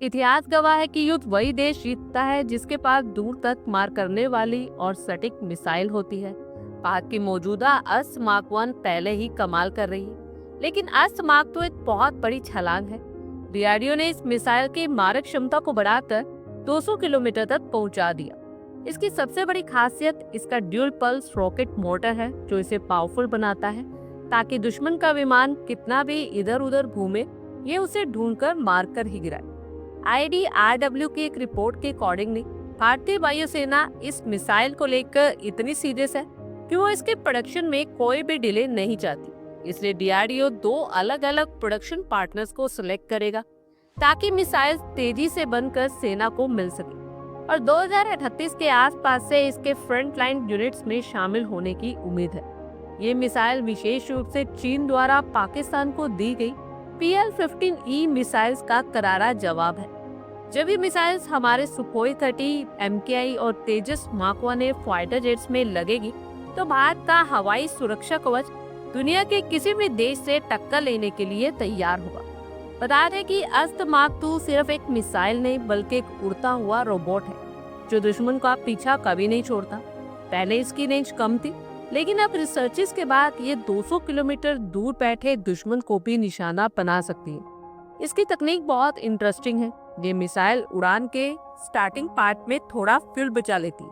इतिहास गवाह है कि युद्ध वही देश जीतता है जिसके पास दूर तक मार करने वाली और सटीक मिसाइल होती है। पाक की मौजूदा अस्त्र मार्क 1 पहले ही कमाल कर रही है, लेकिन अस्त्र मार्क 2 एक बहुत बड़ी छलांग है। डीआरडीओ ने इस मिसाइल की मारक क्षमता को बढ़ाकर 200 किलोमीटर तक पहुंचा दिया। इसकी सबसे बड़ी खासियत इसका ड्यूल पल्स रॉकेट मोटर है, जो इसे पावरफुल बनाता है ताकि दुश्मन का विमान कितना भी इधर उधर घूमे, ये उसे ढूंढकर मारकर ही गिराए। IDRW की एक रिपोर्ट के अकॉर्डिंगली भारतीय वायुसेना इस मिसाइल को लेकर इतनी सीरियस है कि वो इसके प्रोडक्शन में कोई भी डिले नहीं चाहती। इसलिए डीआरडीओ 2 अलग अलग प्रोडक्शन पार्टनर्स को सिलेक्ट करेगा ताकि मिसाइल तेजी से बनकर सेना को मिल सके और 2038 के आसपास से इसके फ्रंट लाइन यूनिट्स में शामिल होने की उम्मीद है। ये मिसाइल विशेष रूप से चीन द्वारा पाकिस्तान को दी गई PL-15E मिसाइल्स का करारा जवाब है। जब ये मिसाइल्स हमारे सुखोई 30, MKI और तेजस मार्क 1 फाइटर जेट्स में लगेगी तो भारत का हवाई सुरक्षा कवच दुनिया के किसी भी देश से टक्कर लेने के लिए तैयार होगा। बता दें कि अस्त्र मार्क 2 सिर्फ एक मिसाइल नहीं बल्कि एक उड़ता हुआ रोबोट है जो दुश्मन का पीछा कभी नहीं छोड़ता। पहले इसकी रेंज कम थी, लेकिन अब रिसर्चेस के बाद ये 200 किलोमीटर दूर बैठे दुश्मन को भी निशाना बना सकती है। इसकी तकनीक बहुत इंटरेस्टिंग है। ये मिसाइल उड़ान के स्टार्टिंग पार्ट में थोड़ा फ्यूल बचा लेती है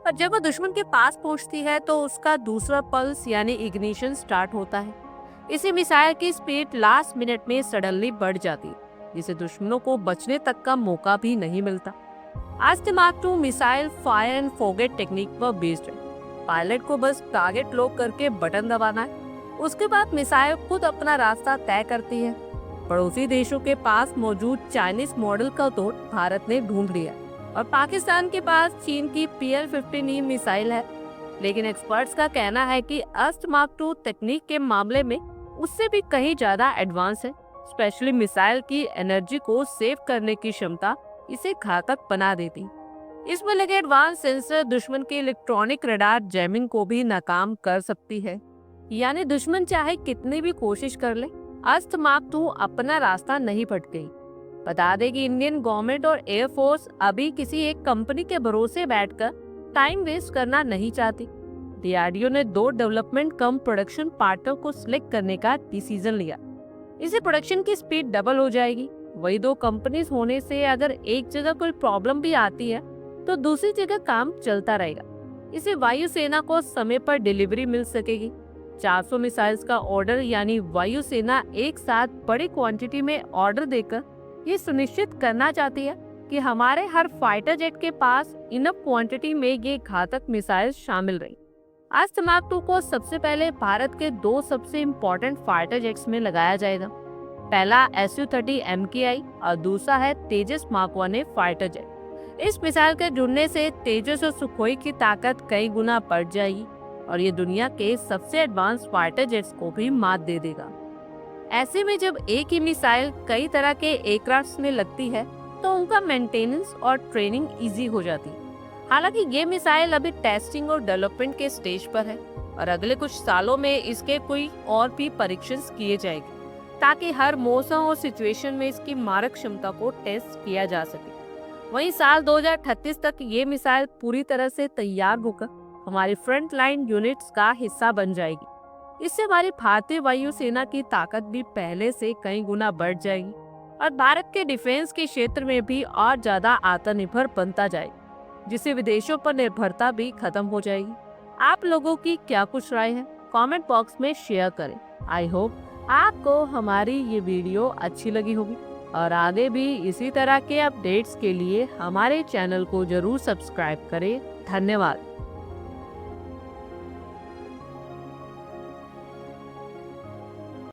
और जब वो दुश्मन के पास पहुंचती है तो उसका दूसरा पल्स यानी इग्निशन स्टार्ट होता है। इसी मिसाइल की स्पीड लास्ट मिनट में सडनली बढ़ जाती है, जिसे दुश्मनों को बचने तक का मौका भी नहीं मिलता। अस्त्र mark 2 missile fire and forget technique पर बेस्ड है। पायलट को बस टारगेट लॉक करके बटन दबाना है, उसके बाद मिसाइल खुद अपना रास्ता तय करती है। पड़ोसी देशों के पास मौजूद चाइनीज मॉडल का तोड़ भारत ने ढूंढ लिया और पाकिस्तान के पास चीन की PL-15E मिसाइल है। लेकिन एक्सपर्ट्स का कहना है कि अस्त्र मार्क 2 तकनीक के मामले में उससे भी कहीं ज्यादा एडवांस है। स्पेशली मिसाइल की एनर्जी को सेव करने की क्षमता इसे घातक बना देती। इसमें लगे एडवांस सेंसर दुश्मन के इलेक्ट्रॉनिक रडार जैमिंग को भी नाकाम कर सकती है। यानी दुश्मन चाहे कितनी भी कोशिश कर ले, अस्त्र मार्क 2 अपना रास्ता नहीं भटकेगी। बता दें कि इंडियन गवर्नमेंट और एयरफोर्स अभी किसी एक कंपनी के भरोसे बैठकर टाइम वेस्ट करना नहीं चाहती। डीआरडीओ ने 2 डेवलपमेंट कम प्रोडक्शन पार्टनर को सिलेक्ट करने का डिसीजन लिया। इससे प्रोडक्शन की स्पीड डबल हो जाएगी। वही 2 कंपनीज होने से अगर एक जगह कोई प्रॉब्लम भी आती है तो दूसरी जगह काम चलता रहेगा। इससे वायुसेना को समय पर डिलीवरी मिल सकेगी। 400 मिसाइल्स का ऑर्डर यानी वायुसेना एक साथ बड़ी क्वांटिटी में ऑर्डर देकर ये सुनिश्चित करना चाहती है कि हमारे हर फाइटर जेट के पास इनफ क्वांटिटी में ये घातक मिसाइल शामिल रही। अस्त्र मार्क 2 को सबसे पहले भारत के 2 सबसे इम्पोर्टेंट फाइटर जेट्स में लगाया जाएगा। पहला Su-30 MKI और दूसरा है तेजस मार्क 1 फाइटर जेट। इस मिसाइल के जुड़ने से तेजस और सुखोई की ताकत कई गुना बढ़ जाएगी और ये दुनिया के सबसे एडवांस फाइटर जेट्स को भी मात दे देगा। ऐसे में जब एक ही मिसाइल कई तरह के एयरक्राफ्ट में लगती है तो उनका मेंटेनेंस और ट्रेनिंग इजी हो जाती है। हालांकि ये मिसाइल अभी टेस्टिंग और डेवलपमेंट के स्टेज पर है और अगले कुछ सालों में इसके कोई और भी परीक्षण किए जाएंगे ताकि हर मौसम और सिचुएशन में इसकी मारक क्षमता को टेस्ट किया जा सके। वहीं साल 2038 तक ये मिसाइल पूरी तरह से तैयार होकर हमारी फ्रंट लाइन यूनिट्स का हिस्सा बन जाएगी। इससे हमारी भारतीय वायुसेना की ताकत भी पहले से कई गुना बढ़ जाएगी और भारत के डिफेंस के क्षेत्र में भी और ज्यादा आत्मनिर्भर बनता जाएगा, जिससे विदेशों पर निर्भरता भी खत्म हो जाएगी। आप लोगों की क्या कुछ राय है, कमेंट बॉक्स में शेयर करें। आई होप आपको हमारी ये वीडियो अच्छी लगी होगी और आगे भी इसी तरह के अपडेट्स के लिए हमारे चैनल को जरूर सब्सक्राइब करें। धन्यवाद।